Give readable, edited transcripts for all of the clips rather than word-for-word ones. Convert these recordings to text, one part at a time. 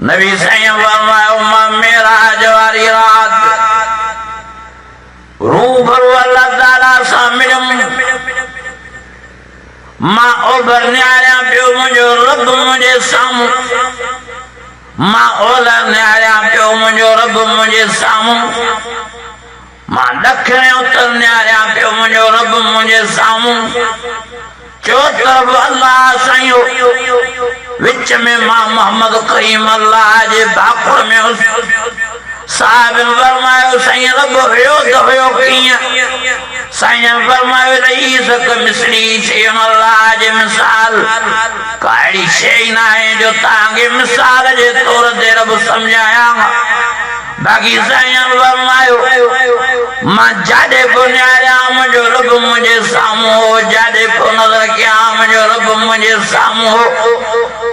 नबी साईं फरमायो मां मेराज वारी रात रूबरू अल्लाह ताला सां मिलम मां ओभर न्यारियां पियो मुंहिंजो रब मुंहिंजे साम्हूं मां ओलह न्यारियां पियो मुंहिंजो रब मुंहिंजे साम्हूं मां ॾखिणे उत्तर न्यारियां पियो मुंहिंजो रब मुंहिंजे साम्हूं चो तरफ अल्लाह साईं विच में मां मोहम्मद करीम अल्लाह जे भाकुर में साहिब फरमायो साईं रब हुयो त हुयो कीअं साईं फरमायो रईस मिसरी शयुनि अल्लाह जे मिसाल काड़ी शइ न आहे जो तव्हांखे मिसाल जे तौर ते रब सम्झायां बाक़ी साईं फरमायो मां जाॾे को न्यारियां मुंहिंजो रब मुंहिंजे साम्हूं हो जाॾे को नज़र कयां मुंहिंजो रब मुंहिंजे साम्हूं हो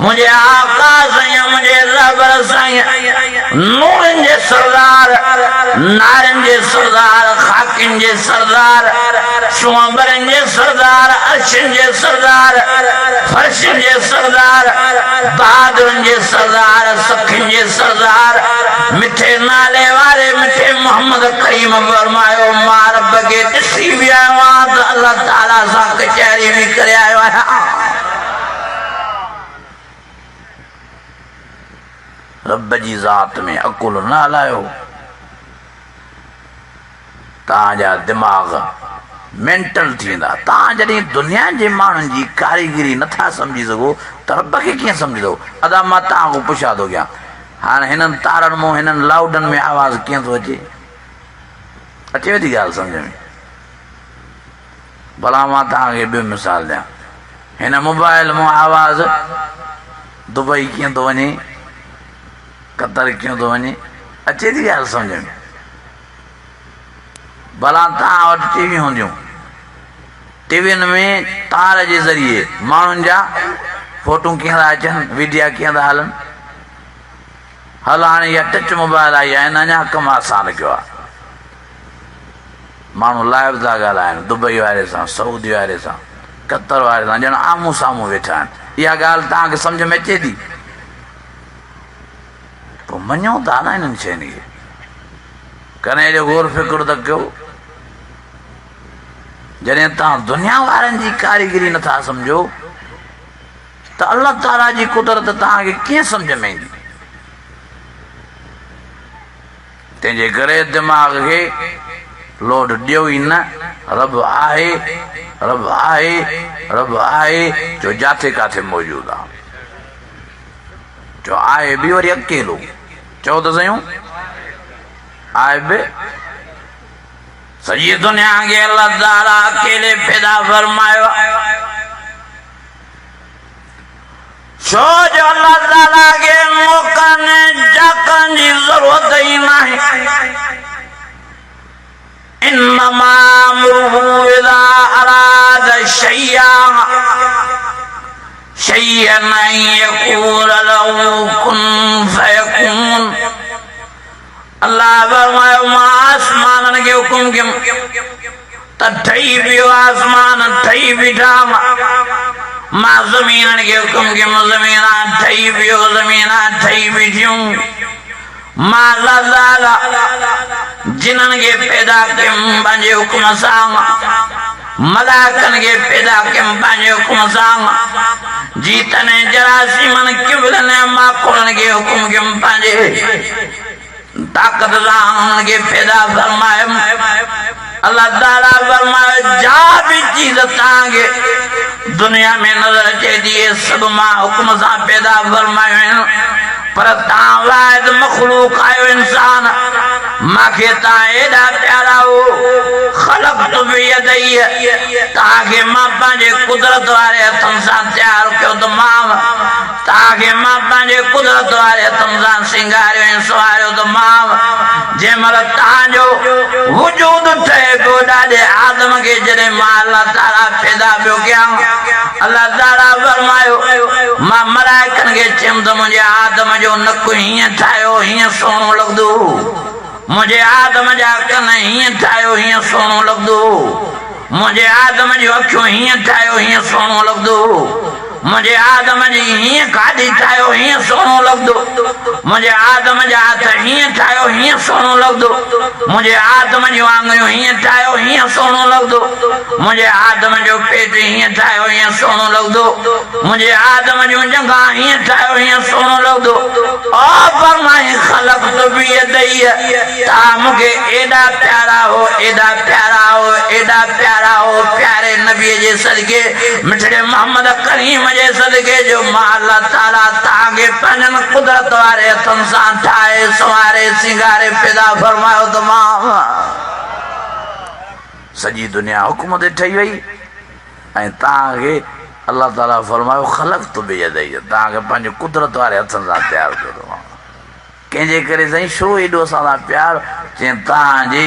मुझे आका साईं मुझे रबर साईं नूरन जे सरदार नारन जे सरदार खाकिन जे सरदार शुअबरन जे सरदार अर्शन जे सरदार फर्शन जे सरदार बहादुरन जे सरदार सखिन जे सरदार मिठे नाले वाले मिठे मोहम्मद करीम फरमायो मां रब के ॾिसी भी आयो आहियां त अल्लाह ताला सां कचहरी भी करे आयो आहियां रब जी ज़ात में अकुल न हलायो तव्हांजा दिमाग़ मेंटल थींदा तव्हां जॾहिं दुनिया जे माण्हुनि जी कारीगिरी नथा सम्झी सघो त रब खे कीअं सम्झंदो अदा मां तव्हां खां पुछां थो कयां हाणे हिननि तारनि मां हिननि लाउडनि में आवाज़ कीअं थो अचेव थी ॻाल्हि सम्झ में भला मां तव्हांखे ॿियो मिसाल ॾियां हिन मोबाइल मां आवाज़ दुबई कीअं थो वञे कतर क्यों तो वञे अचे थी ॻाल्हि सम्झ में भला तव्हां वटि टीवी हूंदियूं टीवियुनि में तार जे ज़रिए माण्हुनि जा फोटूं कीअं था अचनि वीडिया कीअं था हलनि हल हाणे इहा टच मोबाइल आई आहे हिन अञा कमु आसान कयो आहे माण्हू लाइव था ॻाल्हाइनि दुबई वारे सां सऊदी वारे सां कतर वारे सां ॼण आम्हूं साम्हूं वेठा आहिनि इहा ॻाल्हि तव्हांखे सम्झ में अचे थी पोइ मञूं था न हिननि शयुनि खे कॾहिं जो गौर फ़िक्र त कयो जॾहिं तव्हां दुनिया वारनि जी कारीगिरी नथा सम्झो त अल्लाह ताला जी कुदरत तव्हांखे कीअं सम्झ में ईंदी तंहिंजे करे दिमाग़ खे लोड ॾियो ई न रब आहे रब आहे रब आहे जो जिथे किथे मौजूदु आहे जो आहे बि वरी अकेलो चओ त सयूं आहे बि सॼी दुनिया खे अल्लाह ताला अकेले पैदा फरमायो छो जो अल्लाह ताला खे मौक़नि जाकनि जी ज़रूरत ई नाहे इन्नमा अम्रुहु इज़ा अराद शैअन शैअन अन यक़ूल लहू कुन फयकून अल्लाह फरमायो मां आसमाननि खे हुकुम कयुमि त ठही वियो आसमान ठही बीठा मां ज़मीननि खे हुकुम कयुमि ज़मीना ठही वियो ज़मीना ठही बीठियूं मां अल्लाह ताला जिन्हनि खे पैदा कयुमि पंहिंजे हुकुम सां मलाकनि खे पैदा कयुमि पंहिंजे हुकुम सां जीतनि जरासीमनि किबलनि माकुड़नि खे हुकुम कयुमि पंहिंजे ताक़त सां उन्हनि खे पैदा फरमायुमि अल्लाह ताला फरमायो जा भी चीज़ तव्हांखे दुनिया में नज़र अचे थी सभु मां हुकुम सां पैदा फरमायूं आहिनि पर तव्हां वाहिद मखलूक आहियो इंसान मूंखे तव्हां एॾा प्यारा हो ख़लक़्तु बियदई तव्हांखे मां पंहिंजे कुदरत वारे हथनि सां तयारु कयो त मां तव्हांखे मां पंहिंजे कुदरत वारे हथनि सां सिंगारियो ऐं सुवारियो त मां जंहिं महिल तव्हांजो वजूद ठहे पियो ॾाढे आदम खे जॾहिं मां अल्लाह ताला पैदा पियो कयां अल्लाह ताला फरमायो मां मलाइकनि खे चयुमि त मुंहिंजे आदम जो नकु हीअं ठाहियो हीअं सुहिणो लॻंदो मुंहिंजे आदम जा कन हीअं ठाहियो हीअं सुहिणो लॻंदो मुंहिंजे आदम जूं अखियूं हीअं ठाहियो हीअं सुहिणो लॻंदो मुझे आदम जी हीअं गाॾी ठाहियो हीअं सोनो लॻंदो मुझे आदम जा हथ हीअं ठाहियो हीअं सोनो लॻंदो मुझे आदम जूं आङिरियूं हीअं ठाहियो हीअं सोनो लॻंदो मुझे आदम जो पेट हीअं ठाहियो हीअं सोनो लॻंदो मुझे आदम जूं जंघां हीअं ठाहियो हीअं सोनो लॻंदो ओ फरमाई ख़लक़्तु बियदैय तव्हां मूंखे एॾा प्यारा हो एॾा प्यारा हो एॾा प्यारा हो प्यारे नबीअ जे सदके मिठड़े मोहम्मद करीम जे सदके जो मां अल्लाह ताला तव्हांखे पंहिंजनि कुदरत वारे हथनि सां ठाहे संवारे सिंगारे पैदा फरमायो त मां सॼी दुनिया हुकुम ते ठही वई ऐं तव्हांखे अल्लाह ताला फरमायो ख़लक़्तु बियदैय तव्हांखे पंहिंजे कुदरत वारे हथनि सां तयारु कयो कंहिंजे करे साईं छो एॾो असां सां प्यार चई तव्हांजे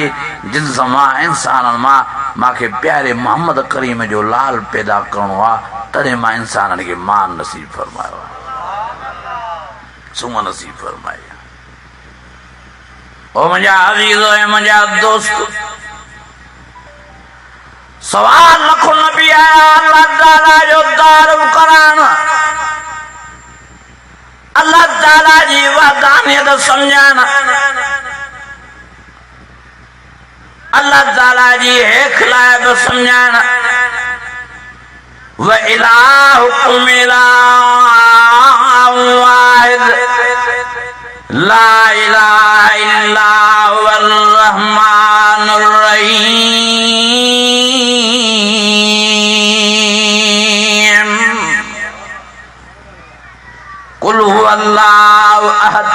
जिन्स मां इंसाननि मां मूंखे प्यारे मोहम्मद करीम जो लाल पैदा करिणो आहे तॾहिं मां इंसाननि खे मान नसीब फरमायो आहे सुम नसीब फरमाई ओ मुंहिंजा अज़ीज़ ऐं मुंहिंजा दोस्त सवाल लखो नबी आया अल्लाह ताला जो तारीफ़ करण अल्लाह ताला जी वहदानियत समझण अल्लाह ताला जी हेखलायत समझण व इलाहुकुम इलाहुन वाहिद ला इलाहा इल्ला हुवल रहमानुर रहीम कुल हुवल्लाहु अहद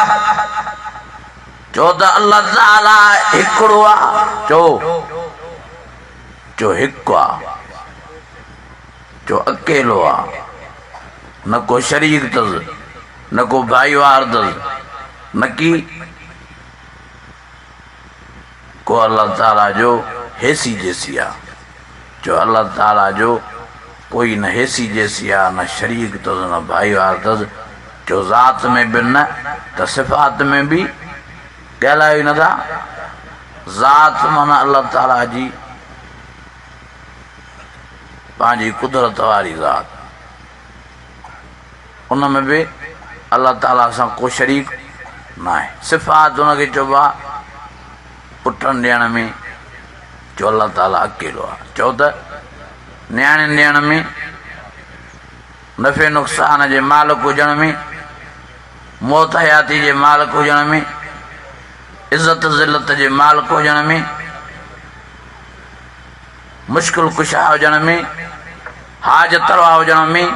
चो त अल्लाह ताला हिकिड़ो आहे चो हिकु आहे चो अकेलो आहे न को शरीक अथसि न को भाईवार अथसि न की को अल्लाह ताला जो हेसी जैसी आहे चो अल्लाह ताला जो कोई न हेसी जैसी आहे न शरीक अथसि न भाईवार अथसि जो ज़ात में भी न तो सिफ़ात में भी कहलायो नथा ज़ात माना अल्लाह ताला जी पंहिंजी कुदरत वारी ज़ात उन में भी अल्लाह ताला सां को शरीक न आहे सिफ़ात उनखे चइबो आहे पुटनि ॾियण में जो अल्लाह ताला अकेलो आहे चओ त नियाणियुनि ॾियण में नफ़े नुक़सान जे मालिक हुजण में मौत हयाती जे मालिक हुजण में इज़त ज़िल्लत जे मालिक हुजण में मुश्किल कुशा हुजण में हाजत रवा हुजण में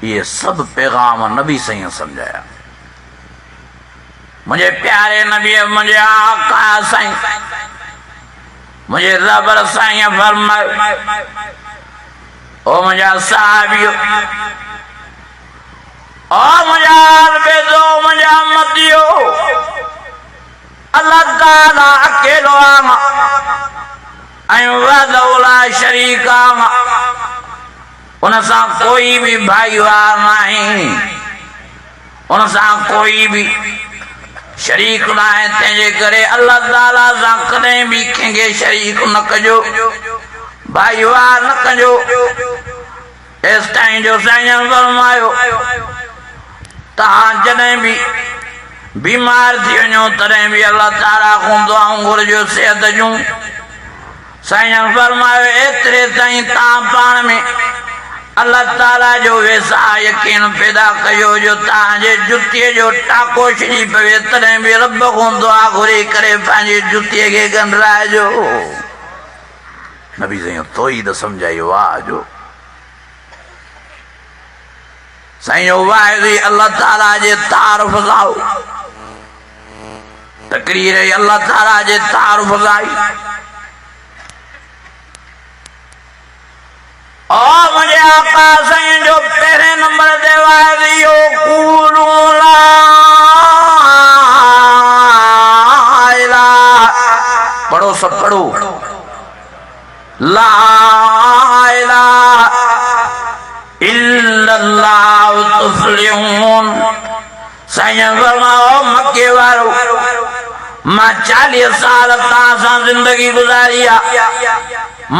ये सब पैगाम नबी साईं सम्झाया मुझे प्यारे नबी मुझे आका साईं मुझे रबर साईं फरमायो ओ मुझा साहबियो ओ मुझा बेदो मुझा मतियो अल्लाह ताला अकेलो आहे ऐं वहदहुला शरीक आहे उन सां कोई भी भाईवार नहीं उन सां कोई भी शरीक न आहे तंहिंजे करे अल्लाह ताला सां कॾहिं भी कंहिंखे शरीक न कजो भाईवार न कजो एस टाइम जो साईं फरमायो तव्हां जॾहिं भी बीमार थी वञो तॾहिं भी अल्लाह ताला खां दुआऊं घुरिजो सेहत जूं साईं फरमायो एतिरे ताईं तव्हां पाण में अल्लाह ताला जो वैसा यकीन पैदा कयो जो तव्हांजे जुतीअ जो टाको छिजी पवे तॾहिं भी रब खां दुआ घुरी करे पंहिंजे जुतीअ खे गंढराइजो नबी साईं तौहीद सम्झाई वाह जो साईं वाहिद अल्लाह ताला जे तारुफ सां तकरीर अल्लाह ताला जे तारुफ सां ओ मुझे आका साईं जो पहिरें नंबर ते वाहिद यो कूलू ला इलाहा पढ़ो सब पढ़ो ला इलाहा इल्लल्लाहु तुफ्लिहून साईं फरमाओ मक्के वारो मां 40 साल तव्हां सां जिंदगी गुज़ारी आहे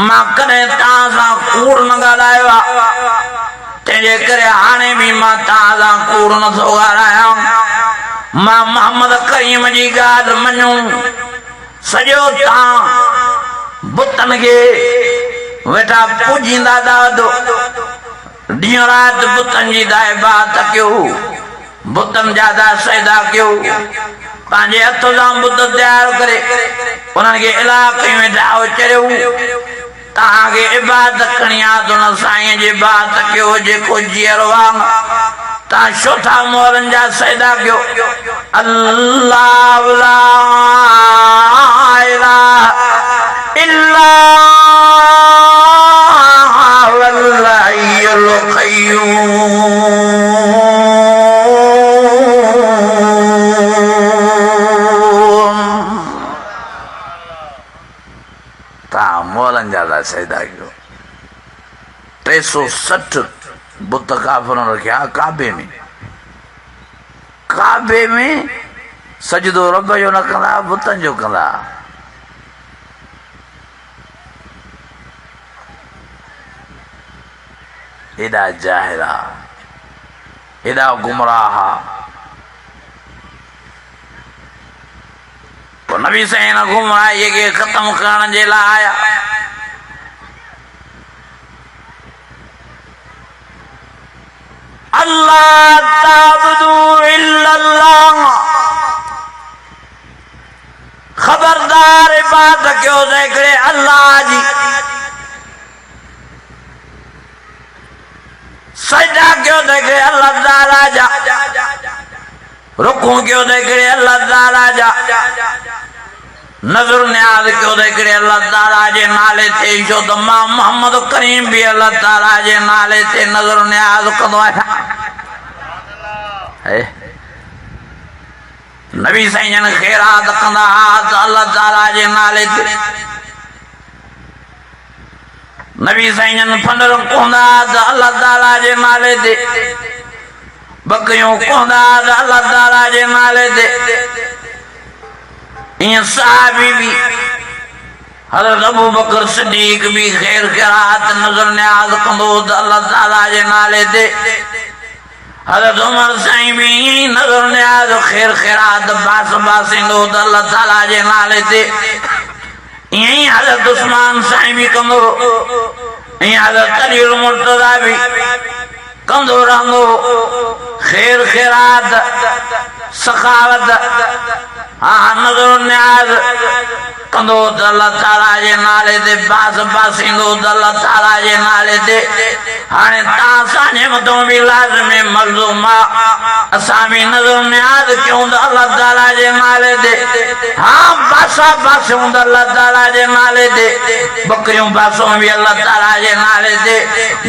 मां कॾहिं तव्हां सां कूड़ न ॻाल्हायो आहे तेजे करे हाने भी मां ताजा कूड़ न थो ॻाल्हायां मां मोहम्मद करीम जी ॻाल्हि मञूं सॼो तां बुतन के वेठा पूजींदा ॾाढो ॾींहुं राति बुतन जी इबादत कयो बुतन ज्यादा सजदा कयो पंहिंजे हथ सां बुत तयार करे उन्हनि खे इलाके में ढाहो चढ़ियो तव्हांखे इबादत करणी आहे त उन साईं जी इबादत कयो जेको जीअरो आहे तव्हां छो था मोहरनि जा सजदा कयो अल्लाह ला इलाहा इल्लल्लाह वल हय्युल क़य्यूम ता मोहरनि जा सजदा कयो 360 बुत काफ़िरनि रखिया काबे में सजदो रब जो न कंदा बुतन जो कंदा एॾा जाहिरा एॾा गुमराह नबी साईं गुमराही खे ख़त्म करण जे लाइ आया अल्लाह ताबुदू इल्लल्लाह खबरदार इबादत कयो हिकिड़े अल्लाह जी सजदा कयो हिकिड़े अल्लाह ताला जा रुकू कयो हिकिड़े अल्लाह ताला जा नज़र न्याज़ कयो हिकिड़े अल्लाह ताला जे नाले ते छो त मां मोहम्मद करीम भी अल्लाह ताला जे नाले ते नज़र न्याज़ कंदो आहियां नबी साईं खैरात कंदा त अल्लाह ताला जे नाले ते नबी साईं फंडर कोंदा त अल्लाह ताला जे नाले ते बकरियों कोंदा त अल्लाह ताला जे नाले ते इन साहबी भी हज़रत अबू बकर सिद्दीक भी खैर खैरात नजर न्याज़ कंदो त अल्लाह ताला जे नाले ते हज़रत उमर साईं भी नजर न्याज़ खैर खैरात बास बासिंदो त अल्लाह ताला जे नाले ते यही हज़रत उस्मान साईं भी कंदो यही हज़रत अलीउल मुर्तज़ा भी कंदो रहंदो खैर खैरात सखावत हाँ नजर न्याज़ कंदो त अल्लाह ताला जे नाले ते बास बासिंदो त अल्लाह ताला जे नाले ते हाणे तव्हां असांजे मथां बि लाज़िमी मलज़ूम आहे असां बि नजर न्याज़ कयूं त अल्लाह ताला जे नाले ते हाँ बासा बासूं त अल्लाह ताला जे नाले ते बकरियूं बासूं भी अल्लाह ताला जे नाले ते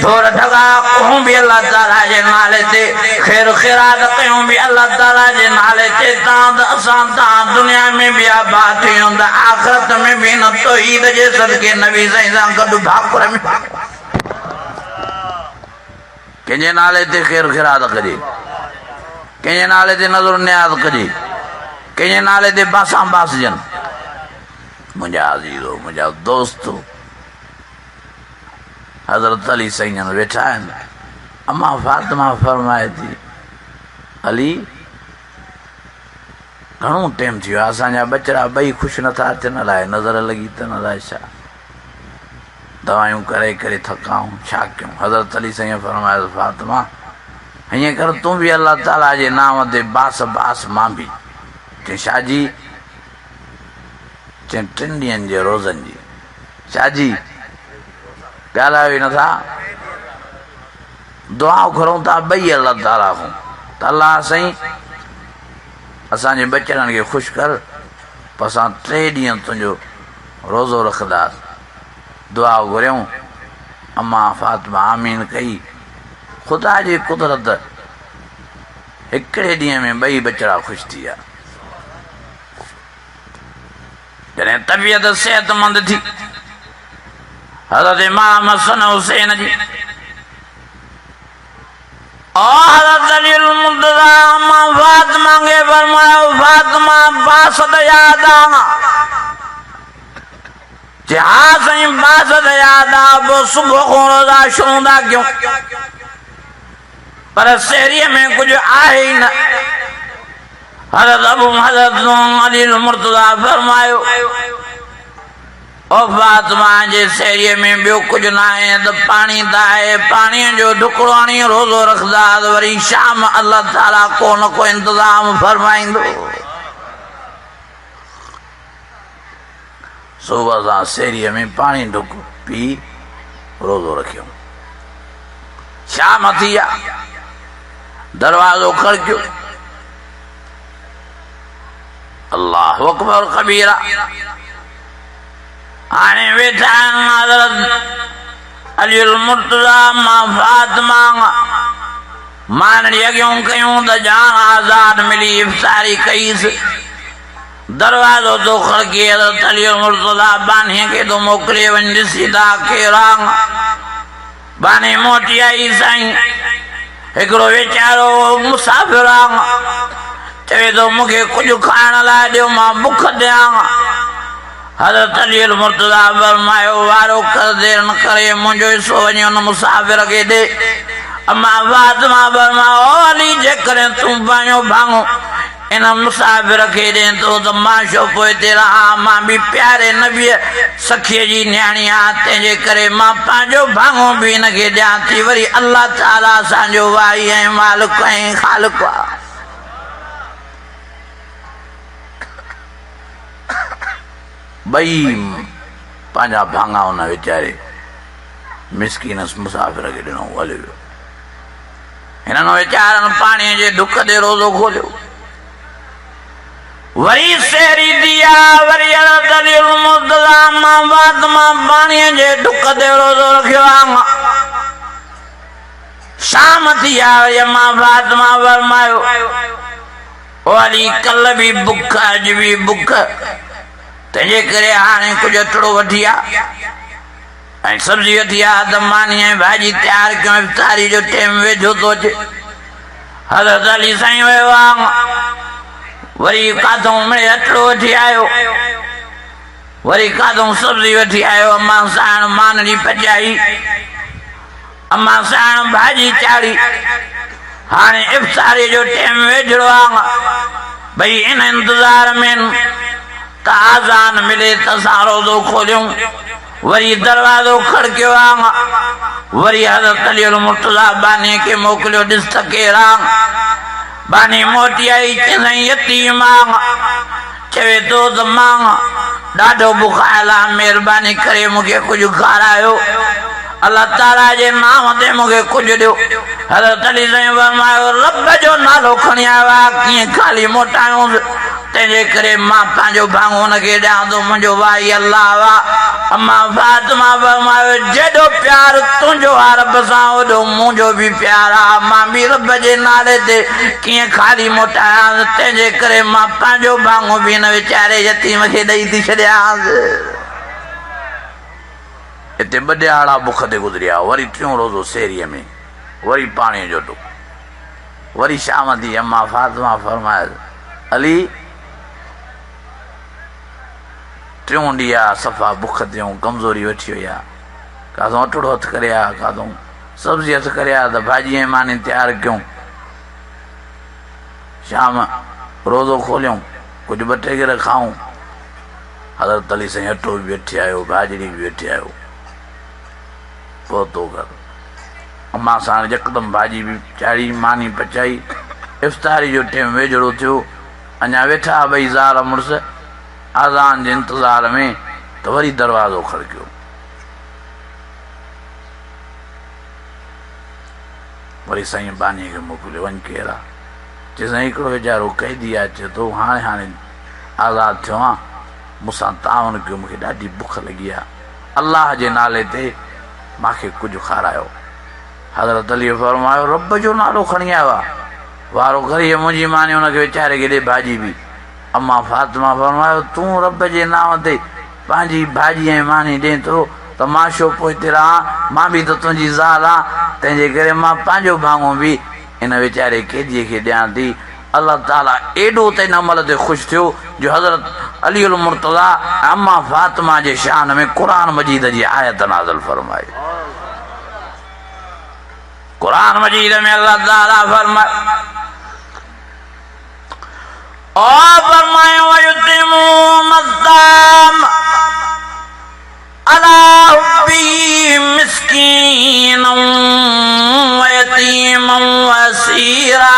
ढोर ढगा कहूं भी अल्लाह ताला जे नाले ते खैर खैरात कयूं भी अल्लाह ताला जे नाले ते तव्हां त असां तव्हां दुनिया में भी आबाद थियूं त आख़िरत में भी न तौहीद जे सदके नबी साईं सां गॾु भाकुर में कंहिंजे नाले ते खैर खैरात कजे कंहिंजे नाले ते नज़र न्याज़ कजे कंहिंजे नाले ते बासां बासजनि मुंहिंजा अज़ीज़ो मुंहिंजा दोस्तो हज़रत अली साईं वेठा आहिनि अम्मा फातिमा फरमाए थी अली घणो टाइम थी वियो आहे असांजा बचड़ा ॿई ख़ुशि नथा थियण लाइ नज़र लॻी त न लाइ छा दवायूं करे करे थकाऊं छा कयूं हज़रत अली साईं फरमाए फातिमा हीअं कर तूं बि अल्लाह ताला जे नाम ते बास बास मां बि चई शाजी चई 3 ॾींहंनि जे रोज़नि जी शाजी ॻाल्हायो ई नथा दुआऊं घुरूं था ॿई अल्लाह ताला खां त अल्लाह साईं असांजे बचड़नि खे ख़ुशि कर पोइ असां 3 ॾींहं तुंहिंजो रोज़ो रखंदासीं दुआ घुरियूं अम्मा फातिमा आमीन कई ख़ुदा जी कुदरत हिकिड़े ॾींहं में ॿई बचड़ा ख़ुशि थी विया जॾहिं तबियत सेहतमंद थी हज़रत इमाम हसन हुसैन जी हज़रत अलीउल मुर्तज़ा अम्मा फातिमा खे फरमायो फातिमा बासत याद आ हाँ साईं बासत याद आ पोइ सुबुह खां रोज़ा शुरू था कयूं पर सहरीअ में कुछ आहे ही न। हज़रत अली मुर्तज़ा फरमायो ओ फातिमा जे सहरीअ में ॿियो कुछ न आहे त पाणी त आहे, पाणीअ जो ढुकड़ो आणी रोज़ो रखंदा त वरी शाम अल्लाह ताला को न को इंतज़ाम फरमाईंदो। सुबह सां सहरीअ में पाणी ढुक पी रोज़ो रखियो। शाम थी आहे, दरवाज़ो खड़कियो, अल्लाहु अकबर कबीरा। हाणे वेठा हज़रत अली मुर्तज़ा मां फातिमा मानड़ी अॻियों कयूं त जान आज़ाद मिली इफ़्तारी कईसि। दरवाज़ो तो खड़के हज़रत अली मुर्तज़ा बानीअ खे तो मोकिले वञ ॾिसी था केरु आहे। बानी मोटी आई साईं, हिकिड़ो वीचारो मुसाफ़िर आहे, चवे थो मूंखे कुझु खाइण लाइ ॾियो मां बुख ॾियां। हज़रत अली मुर्तज़ा फरमायो वारो कर देर न करे मुंहिंजो हिसो वञी उन मुसाफ़िर खे ॾे। अम्मा फातिमा फरमायो ओ अली जेकॾहिं तूं पंहिंजो भाङो इन मुसाफ़िर खे ॾे थो त मां छो पोइ हिते रहां, मां बि प्यारे नबीअ सखीअ जी न्याणी आहियां, तंहिंजे करे मां पंहिंजो भाङो बि हिनखे ॾियां थी। वरी अल्लाह ताला असांजो वाई ऐं मालिक ऐं ख़ालिक़ आहे। ॿई पंहिंजा भाङा हुन वीचारे मिसकीन मुसाफ़िर खे ॾिनो, हली वियो। हिननि वीचारनि पाणीअ जे ढुक ते रोज़ो खोलियो। वरी सहरी थी आहे, वरी हज़रत अली मुर्तज़ा मां फातिमा पाणीअ जे ढुक ते रोज़ो रखियो आहे। शाम थी आहे, वरी अम्मा फातिमा फरमायो ओ अली कल्ह बि बुख अॼु बि बुख, तंहिंजे करे हाणे कुझु अटड़ो वठी आ ऐं सब्जी वठी आ त मानी ऐं भाॼी तयारु कयूं, इफ़्तारी जो टाइम वेझो थो अचे। हज़रत अली साईं वियो आहे, वरी काथों मिड़े अटड़ो वठी आयो, वरी काथों सब्जी वठी आयो। अम्मा साण मानड़ी पचाई, अम्मा साण भाॼी चाढ़ी। हाणे इफ़्तारी जो टाइम वेझड़ो आहे, भई इन इंतज़ार में त आज़ान मिले त असां रोज़ो खोलियूं। वरी दरवाज़ो खड़कियो आहे, वरी हज़रत अली मुर्तज़ा बानी खे मोकिलियो ॾिस त केरु आहे। बानी मोटी आई, चई यतीम आहे, चवे थो त मां ॾाढो बुखायल आहे, महिरबानी करे मूंखे कुझु खारायो, अल्लाह ताला जे नाम ते मूंखे कुझु ॾियो। हज़रत अली साईं फरमायो रब जो नालो खणी आयो आहे, कीअं ख़ाली मोटायूं, तंहिंजे करे मां पंहिंजो भाङो हुनखे ॾियां थो, मुंहिंजो भाई अल्लाह आहे। अम्मा फातिमा फरमायो जेॾो प्यार तुंहिंजो आहे रब सां ओॾो मुंहिंजो बि प्यार आहे, मां बि रब जे नाले ते कीअं ख़ाली मोटायां, तंहिंजे करे मां पंहिंजो भाङो बि हिन वीचारे यतीम खे ॾेई थी छॾियांसि। हिते ॿ ॾियारा बुख ते गुज़रिया, वरी टियों रोज़ो सहरीअ में, वरी पाणीअ जो ढुक, वरी शाम थी। अम्मा फातिमा फरमायो अली टियों ॾींहुं आहे, सफ़ा बुख थियूं, कमज़ोरी वेठी हुई आहे, काथों अटड़ो हथु करे आ, काथों सब्जी हथु करे आ, त भाॼी ऐं मानी तयारु कयूं। शाम रोज़ो खोलियूं, कुझु ॿ टे गिर खाऊं। हज़रत अली साईं अटो बि वेठी आयो, भाॼड़ी बि वेठी आयो, पहुतो घर। अम्मा सां यकदमि भाॼी बि चाढ़ी, मानी पचाई, इफ़्तारी जो टाइम वेझड़ो थियो। अञा वेठा ॿई ज़ाल मुड़ुस आज़ान जे इंतज़ार में, त वरी दरवाज़ो खड़कियो। वरी साईं बानी खे मोकिलियो, वञ केरु आहे? चए साईं हिकिड़ो वीचारो क़ैदी आहे, चए थो हाणे आज़ादु थियो आहे, मूंसां ताउन कयो, मूंखे ॾाढी बुख लॻी आहे, अल्लाह जे नाले ते मूंखे कुझु खारायो। हज़रत अली फरमायो रब जो नालो खणी आयो आहे, वारो करे मुंहिंजी मानी हुनखे वीचारे खे ॾे भाॼी बि। अम्मा फातिमा फरमायो तूं रब जे नाम ते पंहिंजी भाॼी ऐं मानी ॾे थो त मां छो पोइ हिते रहां, मां बि त तुंहिंजी ज़ाल आहियां, तंहिंजे करे मां पंहिंजो भाङो बि इन वीचारे कैदीअ खे ॾियां थी। अल्लाह ताला एॾो त इन अमल ते ख़ुशि थियो जो हज़रत अली मुर्तज़ा अम्मा फातिमा जे शान में क़ुरान मजीद जी आयत नाज़िल फरमाई। कुरान मजीद में अल्लाह ताला फरमाए और फरमाए वयुतिमुन्नत्ताम अला हुब्बी मिस्कीनन व यतीमन व असीरा।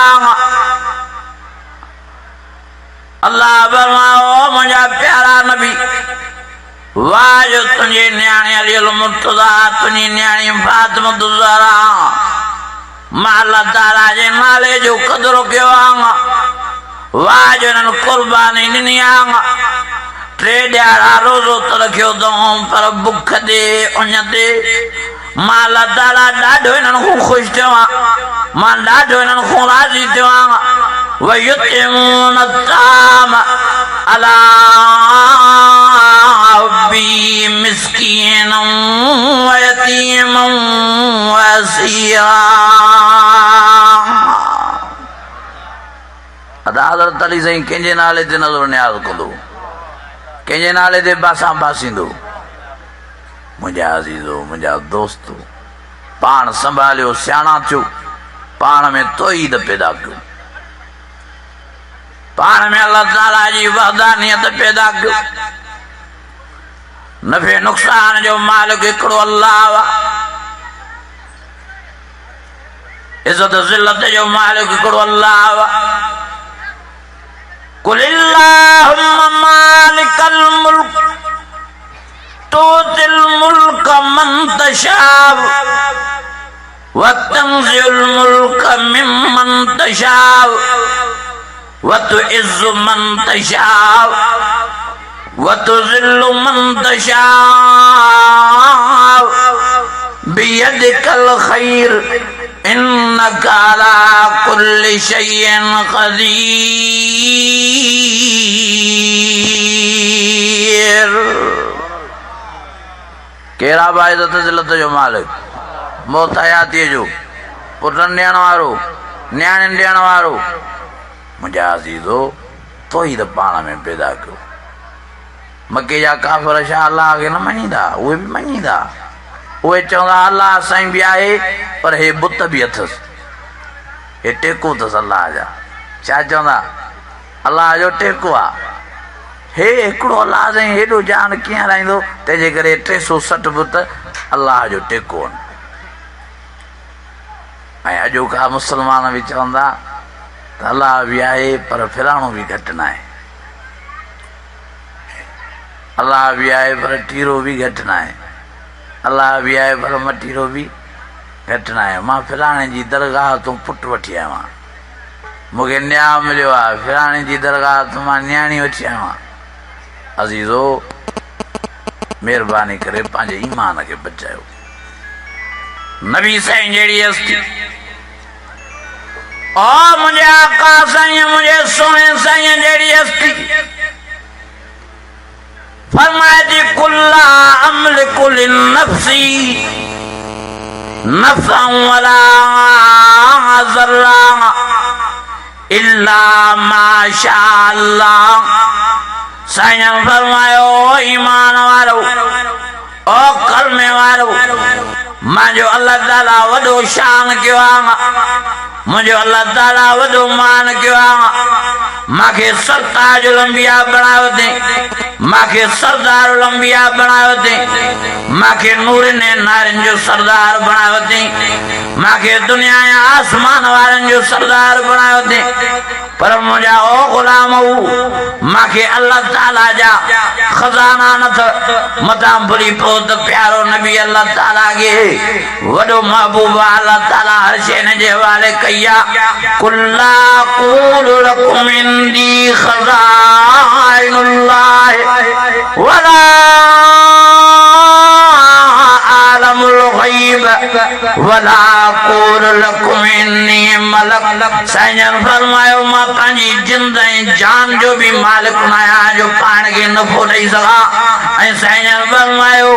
अल्लाह फरमाओ मुझा प्यारा नबी वाह जो तुझे न्याणी अलील मुर्तज़ा तुझी न्याणी फातिमा ज़हरा मां अल्लाह ताला जे नाले जो कदर कयो आहे वाह जो इन्हनि कुर्बानी ॾिनी आहे। 3 ॾियारा रोज़ो त रखियो अथऊं पर बुख ते उञ ते मां अल्लाह ताला ॾाढो इन्हनि खां ख़ुशि थियो आहे मां ॾाढो इन्हनि खां राज़ी थियो आहियां। वयुतिमुन अत्ताम अला हुब्बी मिस्कीनन व यतीमन व असीरा। अदा हज़रत अली साईं कंहिंजे नाले ते नज़र नियाज़ कंदो कंहिंजे नाले ते बासां बासींदो। मुंहिंजा अज़ीज़ो मुंहिंजा दोस्तो पाण संभालियो सियाणा थियो पाण में तौहीद पैदा कयो पाण में अल्लाह ताला जी वहदानियत पैदा कयो। नफ़े नुक़सान जो मालिक हिकिड़ो अल्लाह आहे इज़्ज़त ज़िल्लत जो मालिक हिकिड़ो अल्लाह आहे। कुलिल्लाहुम्म मालिकल मुल्क तुतिल मुल्क मन तशाअ व तंज़िउल मुल्क मिम्मन तशाअ व तुइज़्ज़ु मन तशाअ व तुज़िल्लु मन तशाअ बियदिकल खैर इन्नका अला कुल्लि शैइन क़दीर। केरा बा इज़्ज़त ज़िल्लत जो मालिक मौत हयाती जो पुटनि ॾियण वारो न्याणियुनि ॾियण वारो। मुंहिंजा अज़ीज़ो तौहीद पाण में पैदा कयो। मके जा काफ़िर छा अल्लाह खे न मञींदा उहे बि मञींदा उहे चवंदा अल्लाह साईं बि आहे पर हे बुत बि अथसि हे टेको अथसि अल्लाह जा। छा चवंदा अल्लाह जो टेको आहे हे हिकिड़ो अल्लाह साईं हेॾो जान कीअं हलाईंदो तंहिंजे करे 360 बुत अल्लाह जो टेको आहिनि। ऐं अॼोका मुस्लमान बि चवंदा त अल्लाह बि आहे पर फिराणो बि घटि न आहे अल्लाह बि आहे पर टीरो बि घटि न आहे अल्लाह बि आहे पर मटीरो बि घटि न आहे। मां फिराणे जी दरगाह तूं पुटु वठी आयो आहियां मूंखे न्याउ मिलियो आहे फिराणे जी दरगाह तूं मां न्याणी वठी आयो आहियां। अज़ीज़ो महिरबानी करे पंहिंजे ईमान खे बचायो। नबी साईं जहिड़ी हस्ती ओ मुंहिंजे आका साईं मुंहिंजे सोने साईं जहिड़ी हस्ती फरमाए थी कुल्ला अमलिकु लिन्नफ्सी नफ़अन वला ज़र्रा इल्ला मा शा अल्लाह। साईं फरमायो ईमान वारो ओ कलमे वारो मुंहिंजो अल्लाह ताला वॾो शान कयो आहे मुंहिंजो अल्लाह ताला वॾो मान कयो आहे। मूंखे सरताज लंबिया बणायो अथई मूंखे सरदार लंबिया बणायो अथई मूंखे नूरनि नारनि जो सरदार बणायो अथई मूंखे दुनिया या आसमान वारनि जो सरदार बणायो अथई पर मुंहिंजा ओ ग़ुलाम मूंखे अल्लाह ताला जा खज़ाना नथ मथां भुली पियो त प्यारो नबी अल्लाह ताला खे वॾो महबूब अल्लाह ताला हर शइ जे हवाले कई आहे। कुल्ला क़ूलु लकुम इंदी ख़ज़ाइनुल्लाह वला आलमुल ग़ैब वला क़ूलु लकुम इन्नी मलक। साईं फरमायो मां पंहिंजी जिंद ऐं जान जो भी मालिक आहियां जो पाण खे नफ़ो ॾेई सघां ऐं साईं फरमायो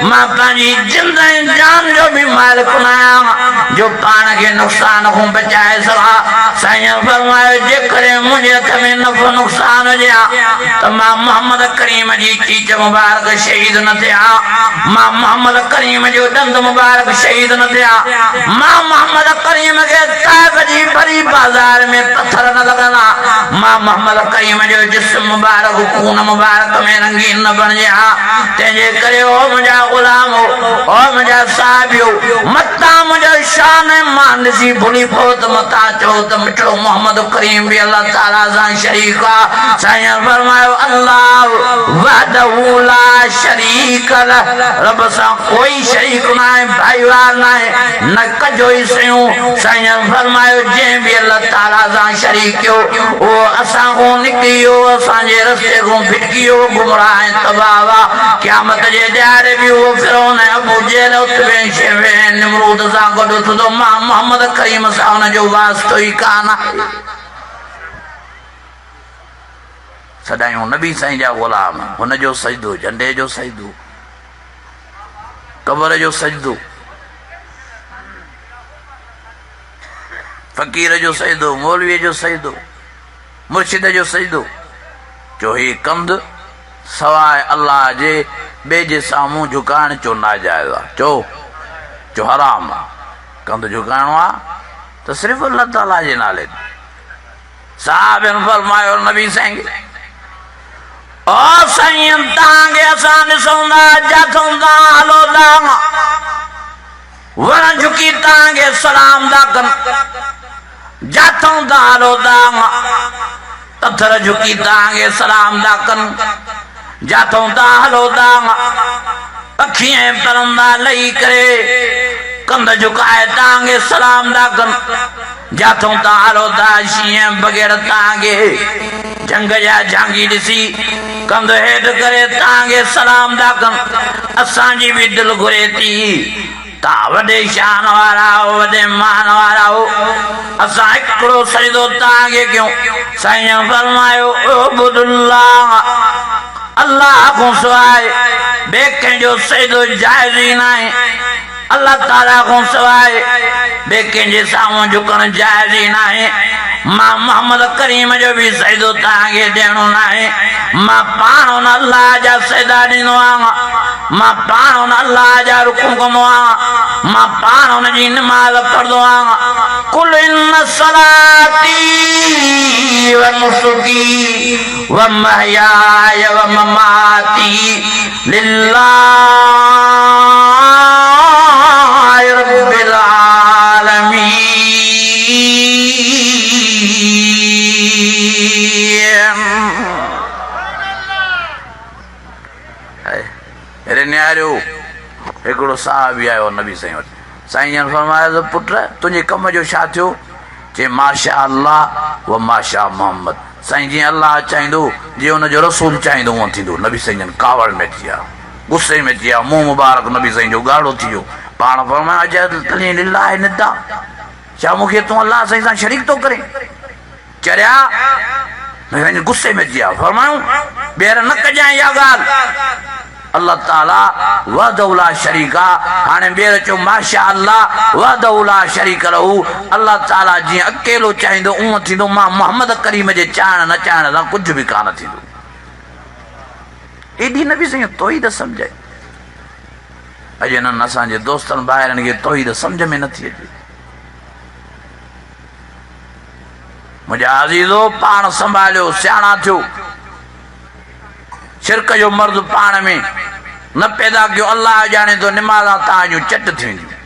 मां पंहिंजी जिंद ऐं जान जो भी मालिक आहियां जो पाण खे नुक़सान खां बचाए सघां। साईं फरमायो जेकॾहिं मुंहिंजे हथ में नफ़ो नुक़सान हुजे तो मां मोहम्मद करीम जी चीच मुबारक शहीद न थिया मां मोहम्मद करीम जो दंद मुबारक शहीद न थिया मां मोहम्मद करीम के ताइब जी भरी बाजार में पत्थर न लगना मां मोहम्मद करीम जो जिस्म मुबारक खून मुबारक में रंगीन न बन जा तेजे करे ओ मुझा गुलाम ओ मुझा साहिबो मता मुझा शान मान सी भूली फोत मता चो त मिठो मोहम्मद करीम भी अल्लाह ताला सा शरीक आ साईं फरमायो अल्लाह वहदहु ला शरीक लह रब सा कोई शरीक ना है भाईवार ना है न कजो ही सयूं साईं फरमायो जे भी अल्लाह ताला सा शरीक हो वो असा को निकलियो असा जे रस्ते को भिटकियो गुमराह तबावा क़यामत जे ॾियारे भी वो फिरौन अबू जेल उतबे शेवे निमरूद सा गॾु थो मां मोहम्मद करीम सा उन जो वास्तो ही कान सदायूं नबी साईं जा गुलाम हुन जो सजदो झंडे जो सजदो कबर जो सजदो फकीर जो सजदो मौलवी जो सजदो मुर्शिद जो सजदो जो ही कंद सवाए अल्लाह जे बे जे सामूं झुकाइण चो नाजायज़ आहे चो हराम आहे कंद झुकाइणो आहे त सिर्फ़ु अल्लाह ताला जे नाले साहबन फरमायो नबी साईं ओ साईं तांगे असां ॾिसूंदा जाथूंदा हलोंदा वण झुकी तांगे सलाम दा कन जाथूंदा हलोंदा पत्थर झुकी तांगे सलाम दा कन जाथूंदा हलोंदा अखियां परंदा लही करे कंध झुकाए तांगे सलाम दा कन जाथूंदा हलोंदा शींहं बग़ैर तांगे जंग जा झांगी ॾिसी कंध हेठ करे तांगे सलाम दा कन असांजी भी दिल घुरे थी ता वॾे शान वारा हो वॾे मान वारा हो असां हिकिड़ो सजदो तांगे कयूं साईं फरमायो उबुदुल्लाह अल्लाह को सवाइ ॿिए कंहिंजो सजदो जाइज़ ई न आहे अल्लाह ताला को सवाइ ॿिए कंहिंजे साम्हूं झुकण जाइज़ ई न आहे मां मोहम्मद करीम जो भी सजदो तांगे ॾियणो न आहे मां पाण हुन अल्लाह जा सजदा ॾींदो आहियां मां पाण हुन अल्लाह जा रुकू कंदो आहियां मां पाण हुन जी नमाज़ पढ़ंदो आहियां कुल इन सलाती व नुसुकी व महयाय व ममाती लिल्लाहि रब्बिल आलमीन अरे न्यारो हिकिड़ो साहबी आयो नबी साईं वटि साईं जन फरमायो पुट तुंहिंजे कम जो छा थियो चए माशा अल्लाह व माशा मोहम्मद साईं जीअं अल्लाह चाहींदो जीअं हुनजो रसूल चाहींदो उहो थींदो नबी साईं जन कावड़ में थी विया गुस्से में थी विया मुंहुं मुबारक नबी साईं जो ॻाढ़ो थी वियो पाण फरमायो अजल लिल्लाह निदा छा मूंखे तूं अल्लाह साईं सां शरीक थो करे चरिया गुस्से में थी विया फरमायूं ॿीहर न कजांइ इहा ॻाल्हि अल्लाह ताला वहदहुला शरीका हाणे ॿीहर चयो माशा अल्लाह वहदहुला शरीक रहू अल्लाह ताला जीअं अकेलो चाहींदो उहो थींदो मां मोहम्मद करीम जे चाहण न चाहण सां कुझु बि कान थींदो एॾी न बि साईं तौहीद सम्झाए अॼु हिननि असांजे दोस्तनि ॿाहिरनि खे तौहीद सम्झ में नथी अचे मुंहिंजा अज़ीज़ो पाण संभालियो सियाणा थियो शिरक जो मर्द पाण में न पैदा कयो अल्लाह ॼाणे थो निमाज़ा तव्हां चट थींदियूं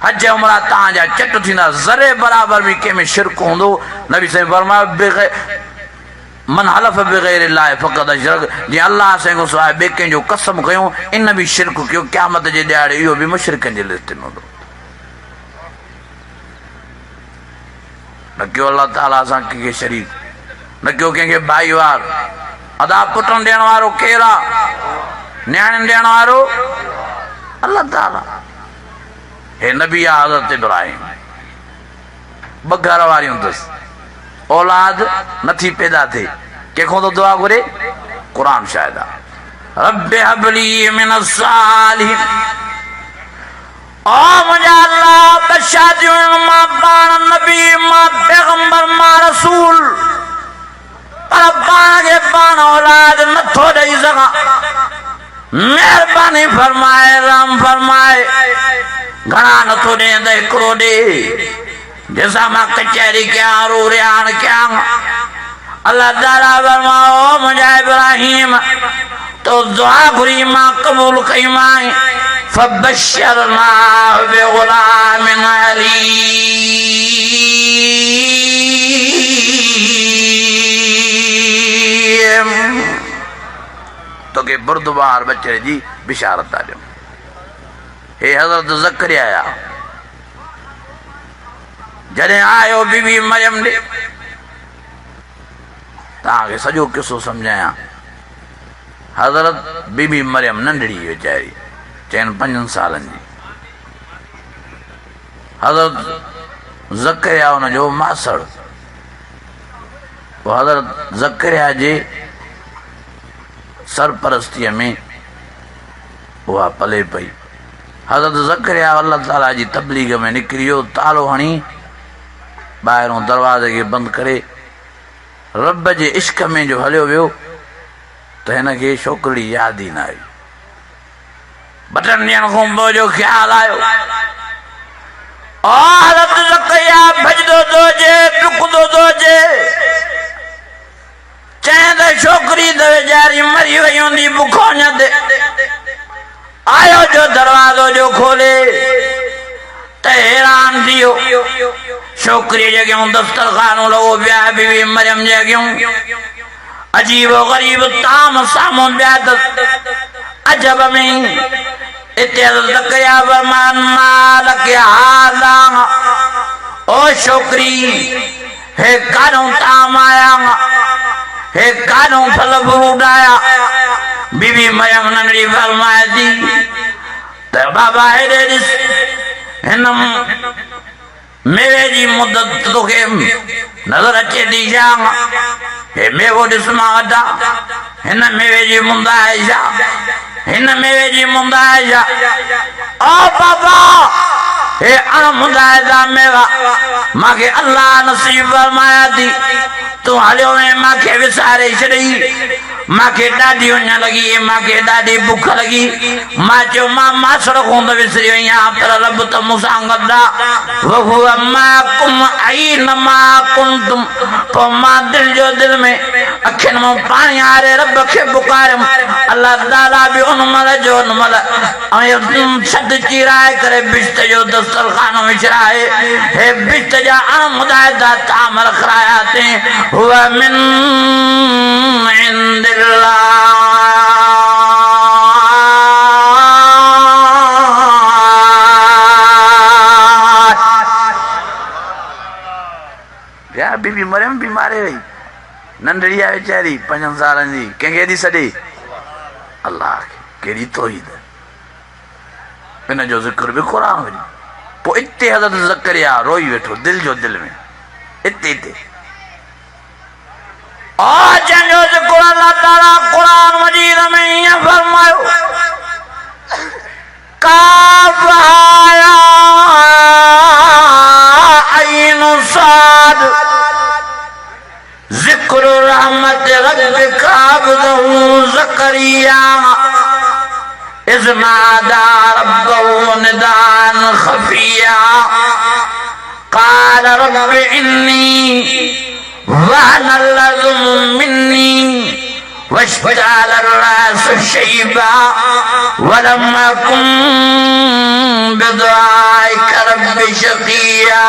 हज उमरा तव्हांजा चट थींदा ज़रे बराबर भी कंहिंमें शिरक हूंदो नबी साईं फरमायो मन हलफ बग़ैर अल्लाह फ़क़द अशरक जीअं अल्लाह साईं खां सवाइ ॿिए कंहिंजो कसम कयूं इन बि शिरक कयो क़यामत जे ॾियारे इहो बि मुशरिकनि जी लिस्ट में हूंदो न कयो अल्लाह ताला सां कंहिंखे शरीक न कयो कंहिंखे भाईवार अदा पुटनि ॾियण वारो केरु आहे न्याणियुनि ॾियण वारो अल्लाह ताला हे नबी आहे हज़रत इब्राहिम ॿ घर वारियूं अथसि औलाद नथी पैदा थिए कंहिंखो तो दुआ घुरे क़ुरान शायद आहे रब्बि हबली मिन सालिहीन ओ मुंहिंजा अल्लाह ॿ शादियूं मां पाण नबी मां पैगंबर मां रसूल पर पाण खे मेहरबानी फरमाए राम फरमाए घना न तो दे दे करो दे जैसा मां कचहरी क्या रो रियान क्या अल्लाह ताला फरमाओ मुझे इब्राहिम तो दुआ घुरी मां कबूल कई मां फबशरना बिगुलाम अलीम तो के बुर्दबार बच्चे जी बिशारत आ जाओ हे हजरत ज़करिया जॾहिं आयो बीबी मरियम ॾे तव्हांखे सॼो किस्सो सम्झायां हजरत बीबी मरियम नंढड़ी वीचारी चइनि 5 सालनि जी हजरत ज़करिया हुन जो मासड़ हजरत ज़करिया जे सरपरस्तीअ में उहा पले पई हजरत ज़करिया अल्लाह ताला जी तबलीग में निकिरी वियो तालो हणी ॿाहिरों दरवाज़े खे बंदि करे रब जे इश्क में जो हलियो वियो त हिन खे छोकिरी यादि ई न आई 2 ॾींहंनि खां पोइ जो ख़्यालु आयो हजरत ज़करिया भॼंदो थो अचे डुकंदो थो अचे चए त छोकिरी त वीचारी मरी वई हूंदी बुखों ते आयो जो दरवाज़ो जो खोले त हैरान थी वियो छोकिरी जे अॻियां दस्तरखानो लॻो पिया बीबी मरियम जे अॻियां अजीब ग़रीब ताम साम्हूं पिया त अजब में इते ज़करिया फरमान मालक हाज़ा ओ छोकिरी हे काॾों ताम आया हे काॾों फल फ्रूट आया बीबी मरियम नंढड़ी फरमाए थी त बाबा हेॾे ॾिस हिन मेवे जी मुदत तोखे नज़र अचे थी छा हे मेवो ॾिस मां वठां हिन मेवे जी मुंद आहे छा हिन मेवे जी मुंद आहे छा ओ बाबा हे अणमुदाइदा मेवा मांखे अल्लाह नसीब फरमाया थी तू हलियो में मांखे विसारे छॾी मांखे ॾाढी उञ लॻी मांखे ॾाढी बुख लॻी मां चयो मां मासड़ कोन त विसरी वई आहियां पर रब त मूंसां गॾु आहे वहुव माकुम ऐनमा कुंतुम पोइ मां दिलि जो दिलि में अखियुनि मां पाणी आरे रब खे पुकारियमि अल्लाह ताला बि उन महिल जो उन महिल ऐं छत चिराए करे बिश्त जो दस्तरखानो विछराए हे बिश्त जा अणमुदाइदा ताम रखाया अथई हुव मिन इंदिल्लाह या बीबी मरियम बीमारे वई नंढड़ी आहे वीचारी 5 सालनि जी कंहिंखे ॾी सॾे अल्लाह खे कहिड़ी तौहीद इन जो ज़िक्र बि क़ुर वरी पोइ इते हज़रत ज़करिया रोई वेठो दिलि जो दिलि में इते जंहिंजो ज़िक्र अल्लाह ताला क़ुर मजीद में ईअं फरमायो काफ़ या ऐन साद ज़िक्र रहमत रब्बिका अब्दहू ज़करिया इज़ नादा रब्बहू निदान ख़फ़िया क़ाल रब्बि इन्नी वहनल अज़्मु मिन्नी वश्तअल अर्रासु शैबा वलम अकुन बिदुआइका रब्बि शक़िया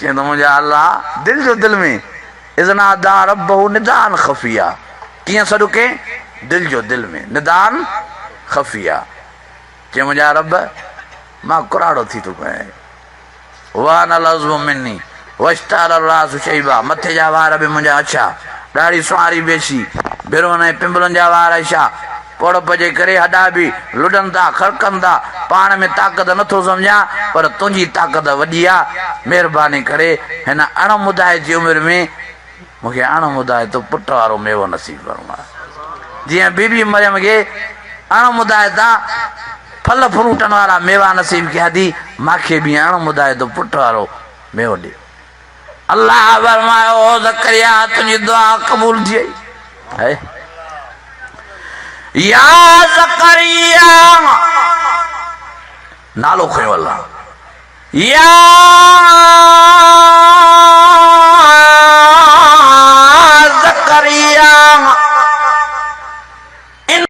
चवंदो मुंहिंजा अल्लाह दिलि जो दिलि में इज़ नादा रब्बहू निदान ख़फ़िया कीअं सॾु कयईं दिलि जो दिलि में निदान ख़फ़िया चए मुंहिंजा रब मां कुराड़ो थी थो पए वहनल अज़्मु मिन्नी वश्तअल अर्रासु शैबा मथे जा वार बि मुंहिंजा अछा ॾाढी सुवारी बेसी भिरोन ऐं पिंबलनि जा वार छा पड़प जे करे हॾा बि लुॾनि था खड़कनि था पाण में ताक़त नथो सम्झां पर तुंहिंजी ताक़त वॾी आहे महिरबानी करे हिन अणमुदाए जी उमिरि में मूंखे अणमुदाए तो पुट वारो मेवो नसीब फरमाए जीअं बीबी मरियम खे अणमुदाए तां फल फ्रूटनि वारा मेवा नसीब कया थी मूंखे बि अणमुदाए तो पुट वारो मेवो ॾे अल्लाह फरमायो ज़करिया तुंहिंजी दुआ क़बूल थी वई या ज़करिया नालो खयो अल्लाह या